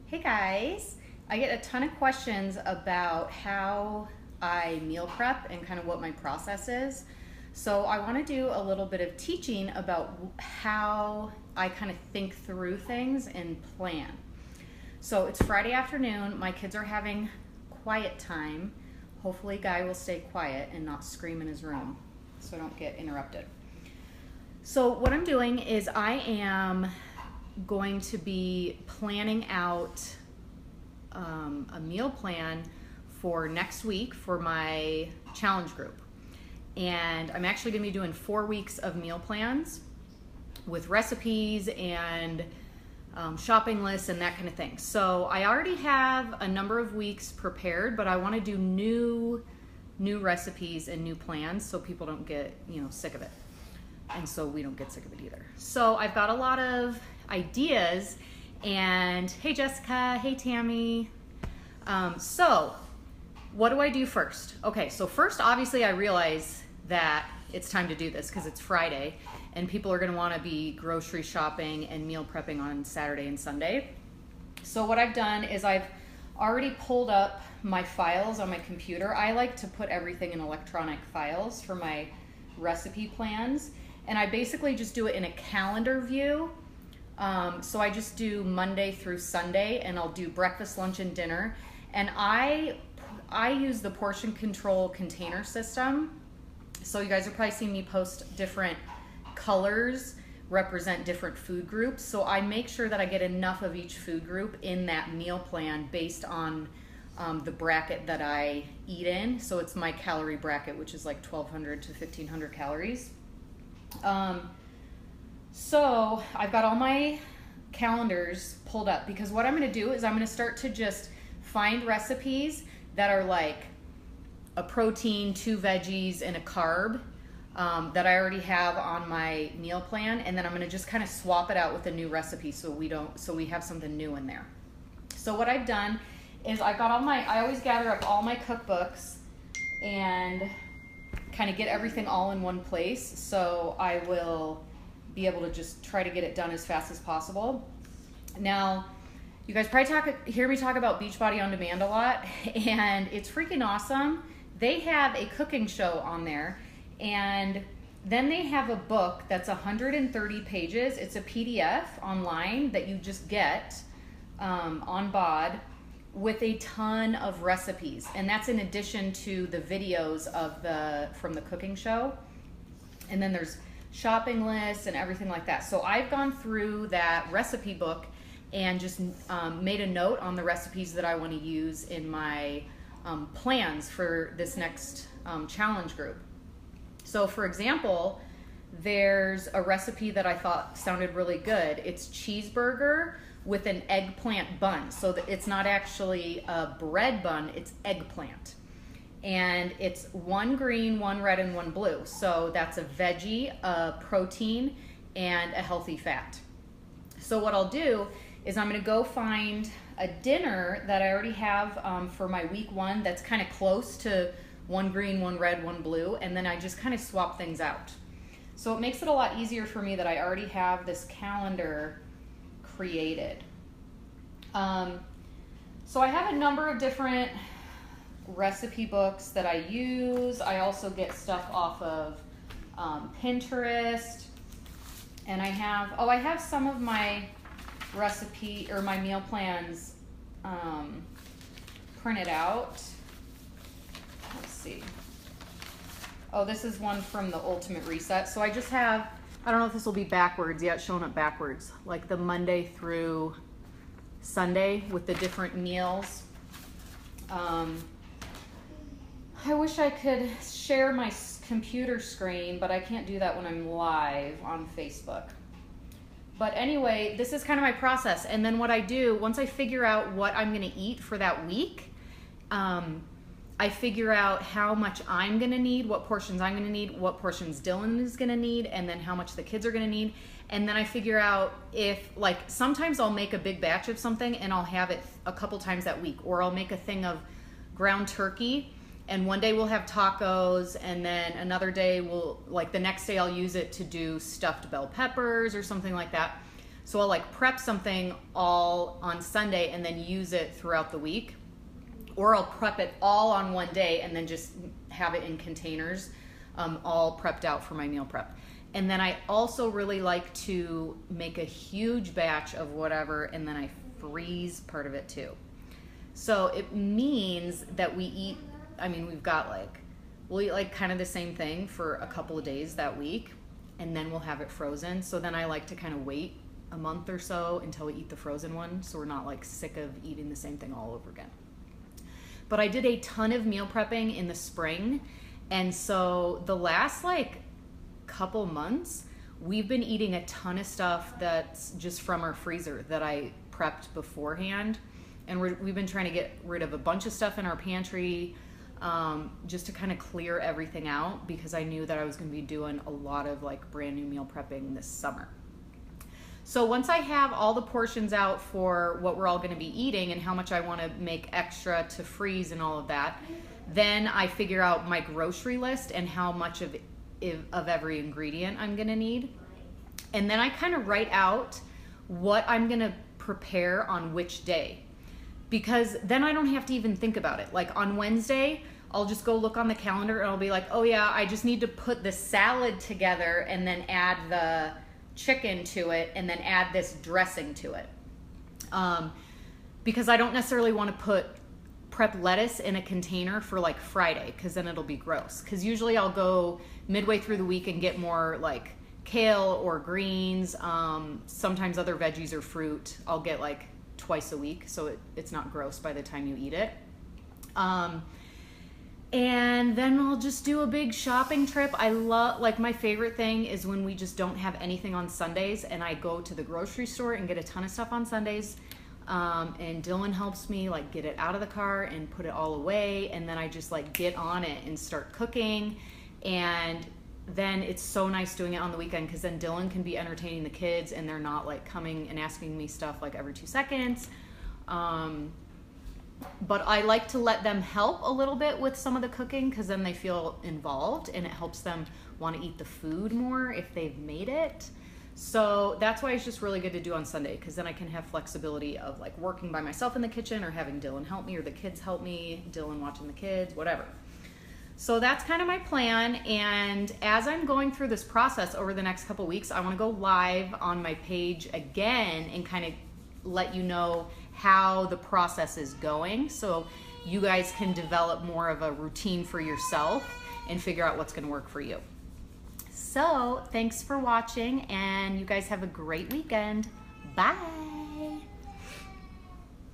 Hey guys, I get a ton of questions about how I meal prep and kind of what my process is. So I want to do a little bit of teaching about how I kind of think through things and plan. So it's Friday afternoon, my kids are having quiet time. Hopefully Guy will stay quiet and not scream in his room so I don't get interrupted. So what I'm doing is I am going to be planning out a meal plan for next week for my challenge group. And I'm actually going to be doing 4 weeks of meal plans with recipes and shopping lists and that kind of thing. So I already have a number of weeks prepared, but I want to do new recipes and new plans so people don't get sick of it. And so we don't get sick of it either. So I've got a lot of ideas, and hey Jessica, hey Tammy. So what do I do first? Okay, so first obviously I realize that it's time to do this because it's Friday and people are going to want to be grocery shopping and meal prepping on Saturday and Sunday. So what I've done is I've already pulled up my files on my computer. I like to put everything in electronic files for my recipe plans. And I basically just do it in a calendar view. So I just do Monday through Sunday, and I'll do breakfast, lunch, and dinner. And I use the portion control container system. So you guys have probably seen me post different colors represent different food groups. So I make sure that I get enough of each food group in that meal plan based on the bracket that I eat in. So it's my calorie bracket, which is like 1,200 to 1,500 calories. So I've got all my calendars pulled up because what I'm going to do is I'm going to start to just find recipes that are like a protein, 2 veggies, and a carb that I already have on my meal plan, and then I'm going to just kind of swap it out with a new recipe so we have something new in there. So what I've done is I always gather up all my cookbooks and kind of get everything all in one place, so I will be able to just try to get it done as fast as possible. Now, you guys probably hear me talk about Beachbody On Demand a lot, and it's freaking awesome. They have a cooking show on there, and then they have a book that's 130 pages. It's a PDF online that you just get on BOD with a ton of recipes, and that's in addition to the videos from the cooking show. And then there's shopping lists and everything like that. So I've gone through that recipe book and just made a note on the recipes that I want to use in my plans for this next challenge group. So for example, there's a recipe that I thought sounded really good. It's cheeseburger with an eggplant bun. So it's not actually a bread bun, it's eggplant. And it's 1 green, 1 red, and 1 blue. So that's a veggie, a protein, and a healthy fat. So what I'll do is I'm gonna go find a dinner that I already have for my week 1 that's kind of close to 1 green, 1 red, 1 blue, and then I just kind of swap things out. So it makes it a lot easier for me that I already have this calendar created. So I have a number of different recipe books that I use. I also get stuff off of Pinterest, and I have some of my recipe or my meal plans printed out. Let's see. Oh, this is one from the Ultimate Reset. So I just have, I don't know if this will be backwards. Yeah, it's showing up backwards, like the Monday through Sunday with the different meals. I wish I could share my computer screen, but I can't do that when I'm live on Facebook. But anyway, this is kind of my process. And then what I do, once I figure out what I'm going to eat for that week, I figure out how much I'm going to need, what portions I'm going to need, what portions Dylan is going to need, and then how much the kids are going to need. And then I figure out if, like, sometimes I'll make a big batch of something and I'll have it a couple times that week. Or I'll make a thing of ground turkey, and one day we'll have tacos, and then another day the next day I'll use it to do stuffed bell peppers or something like that. So I'll like prep something all on Sunday and then use it throughout the week. Or I'll prep it all on one day and then just have it in containers, all prepped out for my meal prep. And then I also really like to make a huge batch of whatever, and then I freeze part of it too. So it means that we'll eat like kind of the same thing for a couple of days that week, and then we'll have it frozen. So then I like to kind of wait a month or so until we eat the frozen one, so we're not like sick of eating the same thing all over again. But I did a ton of meal prepping in the spring, and so the last like couple months we've been eating a ton of stuff that's just from our freezer that I prepped beforehand, and we've been trying to get rid of a bunch of stuff in our pantry, just to kind of clear everything out, because I knew that I was going to be doing a lot of like brand new meal prepping this summer. So once I have all the portions out for what we're all going to be eating and how much I want to make extra to freeze and all of that, then I figure out my grocery list and how much of every ingredient I'm going to need. And then I kind of write out what I'm going to prepare on which day, because then I don't have to even think about it. Like on Wednesday, I'll just go look on the calendar and I'll be like, oh yeah, I just need to put the salad together and then add the chicken to it and then add this dressing to it. Because I don't necessarily want to prep lettuce in a container for like Friday, because then it'll be gross. Because usually I'll go midway through the week and get more like kale or greens, sometimes other veggies or fruit. I'll get like twice a week, so it's not gross by the time you eat it. And then I'll just do a big shopping trip. I love, like, my favorite thing is when we just don't have anything on Sundays and I go to the grocery store and get a ton of stuff on Sundays. And Dylan helps me like get it out of the car and put it all away, and then I just like get on it and start cooking. And then it's so nice doing it on the weekend, because then Dylan can be entertaining the kids and they're not like coming and asking me stuff like every 2 seconds. But I like to let them help a little bit with some of the cooking, because then they feel involved and it helps them want to eat the food more if they've made it. So that's why it's just really good to do on Sunday, because then I can have flexibility of like working by myself in the kitchen or having Dylan help me, or the kids help me, Dylan watching the kids, whatever. So that's kind of my plan. And as I'm going through this process over the next couple weeks, I want to go live on my page again and kind of let you know how the process is going, so you guys can develop more of a routine for yourself and figure out what's going to work for you. So thanks for watching, and you guys have a great weekend. Bye.